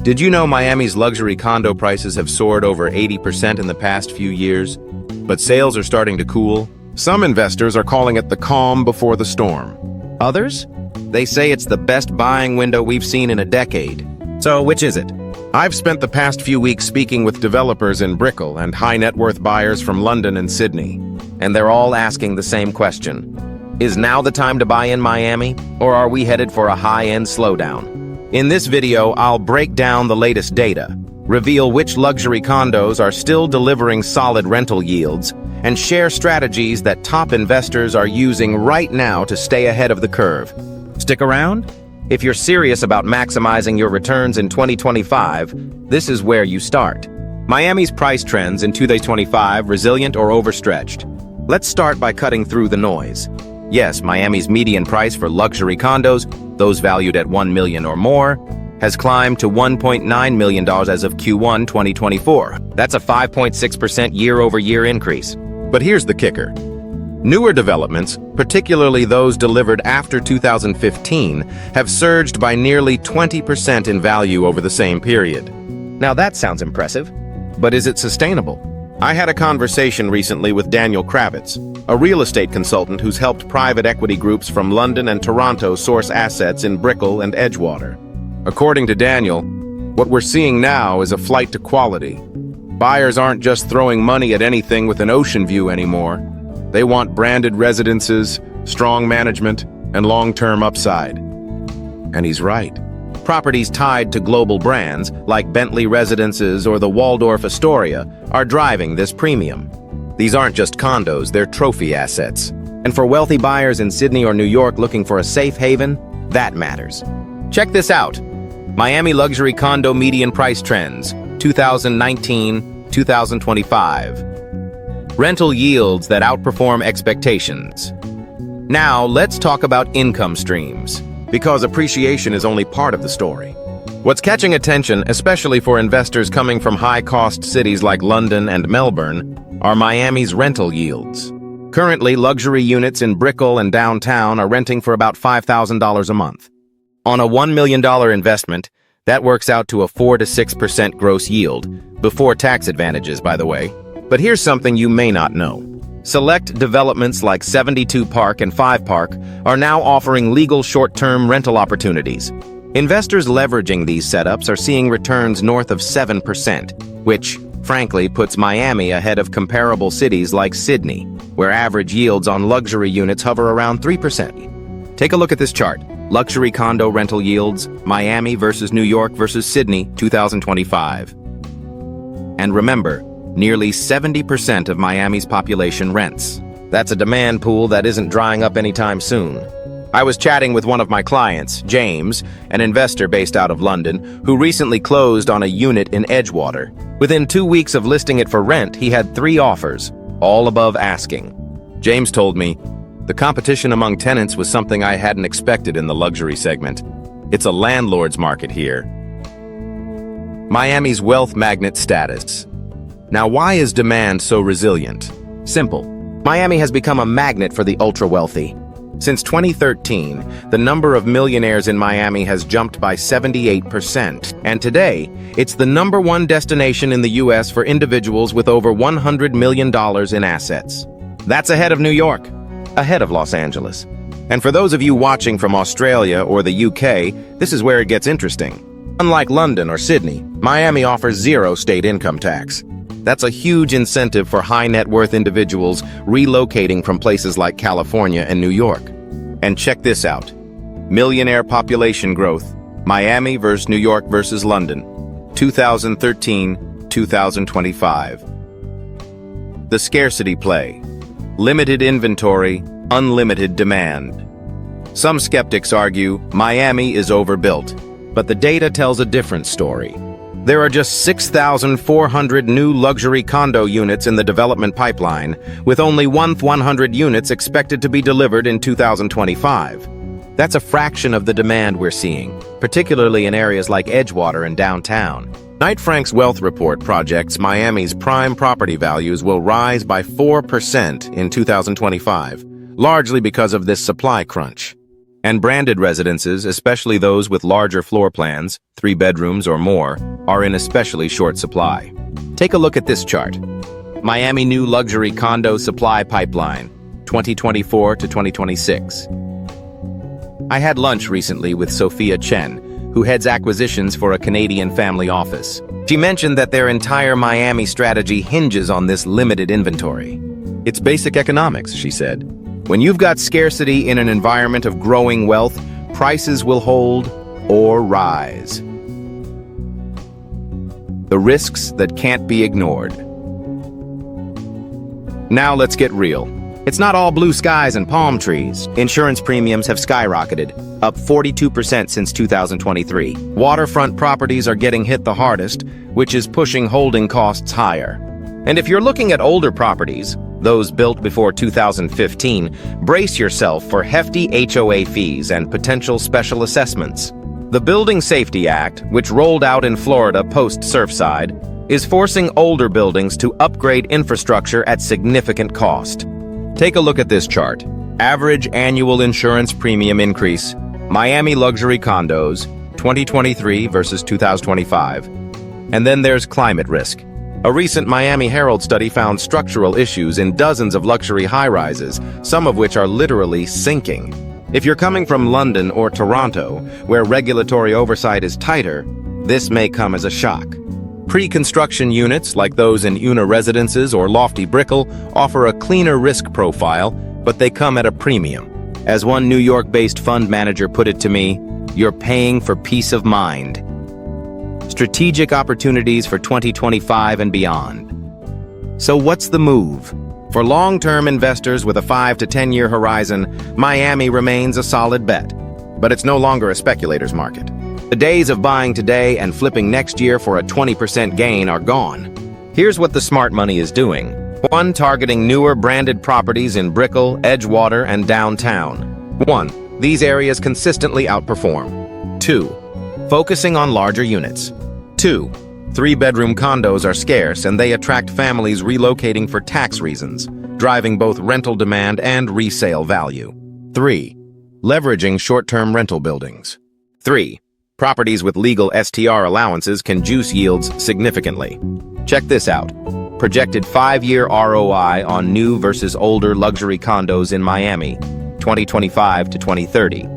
Did you know Miami's luxury condo prices have soared over 80% in the past few years? But sales are starting to cool. Some investors are calling it the calm before the storm. Others? They say it's the best buying window we've seen in a decade. So which is it? I've spent the past few weeks speaking with developers in Brickell and high net worth buyers from London and Sydney, and they're all asking the same question. Is now the time to buy in Miami, or are we headed for a high-end slowdown? In this video, I'll break down the latest data, reveal which luxury condos are still delivering solid rental yields, and share strategies that top investors are using right now to stay ahead of the curve. Stick around? If you're serious about maximizing your returns in 2025, this is where you start. Miami's price trends in 2025, resilient or overstretched? Let's start by cutting through the noise. Yes, Miami's median price for luxury condos, those valued at $1 million or more, has climbed to $1.9 million as of Q1 2024. That's a 5.6% year-over-year increase. But here's the kicker. Newer developments, particularly those delivered after 2015, have surged by nearly 20% in value over the same period. Now that sounds impressive, but is it sustainable? I had a conversation recently with Daniel Kravitz, a real estate consultant who's helped private equity groups from London and Toronto source assets in Brickell and Edgewater. According to Daniel, what we're seeing now is a flight to quality. Buyers aren't just throwing money at anything with an ocean view anymore. They want branded residences, strong management, and long-term upside. And he's right. Properties tied to global brands, like Bentley Residences or the Waldorf Astoria, are driving this premium. These aren't just condos, they're trophy assets. And for wealthy buyers in Sydney or New York looking for a safe haven, that matters. Check this out. Miami luxury condo median price trends, 2019-2025. Rental yields that outperform expectations. Now, let's talk about income streams, because appreciation is only part of the story. What's catching attention, especially for investors coming from high-cost cities like London and Melbourne, are Miami's rental yields. Currently, luxury units in Brickell and downtown are renting for about $5,000 a month. On a $1 million investment, that works out to a 4 to 6% gross yield, before tax advantages, by the way. But here's something you may not know. Select developments like 72 Park and 5 Park are now offering legal short-term rental opportunities. Investors leveraging these setups are seeing returns north of 7%, which, frankly, puts Miami ahead of comparable cities like Sydney, where average yields on luxury units hover around 3%. Take a look at this chart. Luxury condo rental yields, Miami versus New York versus Sydney, 2025. And remember, nearly 70% of Miami's population rents. That's a demand pool that isn't drying up anytime soon. I was chatting with one of my clients, James, an investor based out of London, who recently closed on a unit in Edgewater. Within 2 weeks of listing it for rent, he had 3 offers, all above asking. James told me, the competition among tenants was something I hadn't expected in the luxury segment. It's a landlord's market here. Miami's wealth magnet status. Now, why is demand so resilient? Simple. Miami has become a magnet for the ultra-wealthy. Since 2013, the number of millionaires in Miami has jumped by 78%, and today, it's the #1 destination in the U.S. for individuals with over $100 million in assets. That's ahead of New York, ahead of Los Angeles. And for those of you watching from Australia or the UK, this is where it gets interesting. Unlike London or Sydney, Miami offers 0 state income tax. That's a huge incentive for high net worth individuals relocating from places like California and New York. And check this out. Millionaire population growth, Miami versus New York versus London, 2013-2025. The scarcity play. Limited inventory, unlimited demand. Some skeptics argue Miami is overbuilt, but the data tells a different story. There are just 6,400 new luxury condo units in the development pipeline, with only 100 units expected to be delivered in 2025. That's a fraction of the demand we're seeing, particularly in areas like Edgewater and downtown. Knight Frank's Wealth Report projects Miami's prime property values will rise by 4% in 2025, largely because of this supply crunch. And branded residences, especially those with larger floor plans, 3 bedrooms or more, are in especially short supply. Take a look at this chart. Miami new luxury condo supply pipeline, 2024 to 2026. I had lunch recently with Sophia Chen, who heads acquisitions for a Canadian family office. She mentioned that their entire Miami strategy hinges on this limited inventory. It's basic economics, she said. When you've got scarcity in an environment of growing wealth, prices will hold or rise. The risks that can't be ignored. Now let's get real. It's not all blue skies and palm trees. Insurance premiums have skyrocketed, up 42% since 2023. Waterfront properties are getting hit the hardest, which is pushing holding costs higher. And if you're looking at older properties, those built before 2015, brace yourself for hefty HOA fees and potential special assessments. The Building Safety Act, which rolled out in Florida post-Surfside, is forcing older buildings to upgrade infrastructure at significant cost. Take a look at this chart. Average annual insurance premium increase, Miami luxury condos, 2023 versus 2025. And then there's climate risk. A recent Miami Herald study found structural issues in dozens of luxury high-rises, some of which are literally sinking. If you're coming from London or Toronto, where regulatory oversight is tighter, this may come as a shock. Pre-construction units, like those in Una residences or lofty Brickell, offer a cleaner risk profile, but they come at a premium. As one New York-based fund manager put it to me, you're paying for peace of mind. Strategic opportunities for 2025 and beyond. So what's the move? For long-term investors with a 5 to 10-year horizon, Miami remains a solid bet. But it's no longer a speculator's market. The days of buying today and flipping next year for a 20% gain are gone. Here's what the smart money is doing. 1. Targeting newer branded properties in Brickell, Edgewater, and downtown. 1. These areas consistently outperform. 2. Focusing on larger units. 2. 3-bedroom condos are scarce and they attract families relocating for tax reasons, driving both rental demand and resale value. 3. Leveraging short-term rental buildings. 3. Properties with legal STR allowances can juice yields significantly. Check this out. Projected 5-year ROI on new versus older luxury condos in Miami, 2025 to 2030.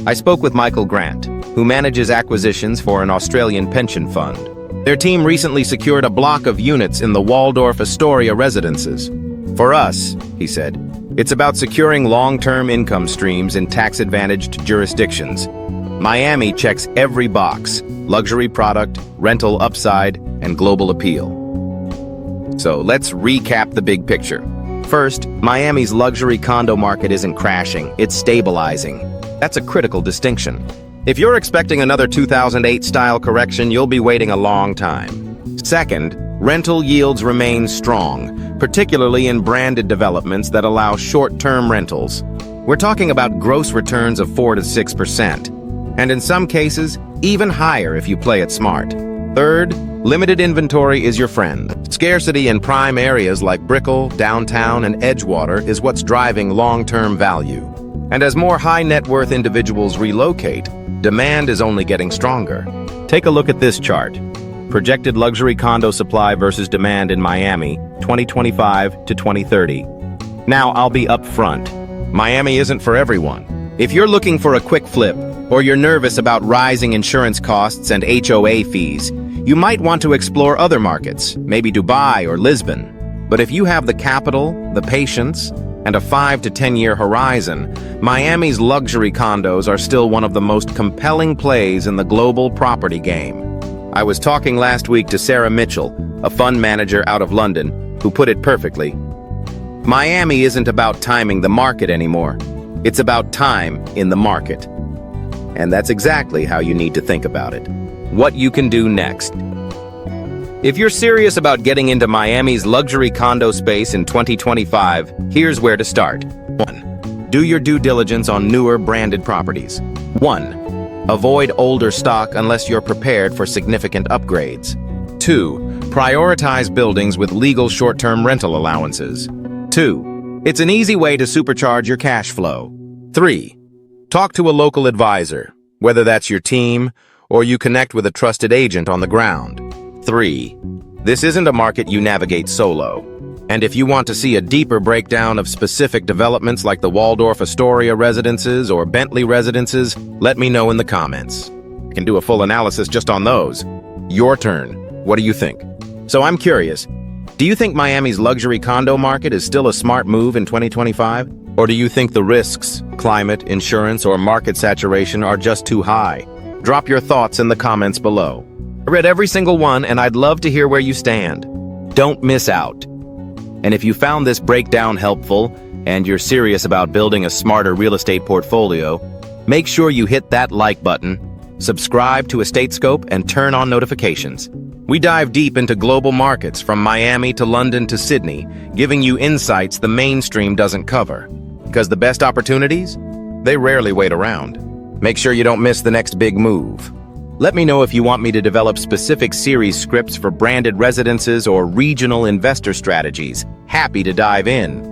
I spoke with Michael Grant, who manages acquisitions for an Australian pension fund. Their team recently secured a block of units in the Waldorf Astoria residences. For us, he said, it's about securing long-term income streams in tax-advantaged jurisdictions. Miami checks every box: luxury product, rental upside, and global appeal. So let's recap the big picture. First, Miami's luxury condo market isn't crashing, it's stabilizing. That's a critical distinction. If you're expecting another 2008-style correction, you'll be waiting a long time. Second, rental yields remain strong, particularly in branded developments that allow short-term rentals. We're talking about gross returns of 4 to 6%, and in some cases, even higher if you play it smart. Third, limited inventory is your friend. Scarcity in prime areas like Brickell, downtown, and Edgewater is what's driving long-term value. And as more high-net-worth individuals relocate, demand is only getting stronger. Take a look at this chart. Projected luxury condo supply versus demand in Miami, 2025 to 2030. Now, I'll be upfront. Miami isn't for everyone. If you're looking for a quick flip, or you're nervous about rising insurance costs and HOA fees, you might want to explore other markets, maybe Dubai or Lisbon. But if you have the capital, the patience, and a 5 to 10-year horizon, Miami's luxury condos are still one of the most compelling plays in the global property game. I was talking last week to Sarah Mitchell, a fund manager out of London, who put it perfectly. Miami isn't about timing the market anymore. It's about time in the market. And that's exactly how you need to think about it. What you can do next. If you're serious about getting into Miami's luxury condo space in 2025, here's where to start. 1. Do your due diligence on newer branded properties. 1. Avoid older stock unless you're prepared for significant upgrades. 2. Prioritize buildings with legal short-term rental allowances. 2. It's an easy way to supercharge your cash flow. 3. Talk to a local advisor, whether that's your team or you connect with a trusted agent on the ground. 3. This isn't a market you navigate solo. And if you want to see a deeper breakdown of specific developments like the Waldorf Astoria residences or Bentley residences, let me know in the comments. I can do a full analysis just on those. Your turn. What do you think? So I'm curious, do you think Miami's luxury condo market is still a smart move in 2025? Or do you think the risks, climate, insurance, or market saturation are just too high? Drop your thoughts in the comments below. I read every single one, and I'd love to hear where you stand. Don't miss out. And if you found this breakdown helpful, and you're serious about building a smarter real estate portfolio, make sure you hit that like button, subscribe to EstateScope, and turn on notifications. We dive deep into global markets from Miami to London to Sydney, giving you insights the mainstream doesn't cover. Because the best opportunities? They rarely wait around. Make sure you don't miss the next big move. Let me know if you want me to develop specific series scripts for branded residences or regional investor strategies. Happy to dive in.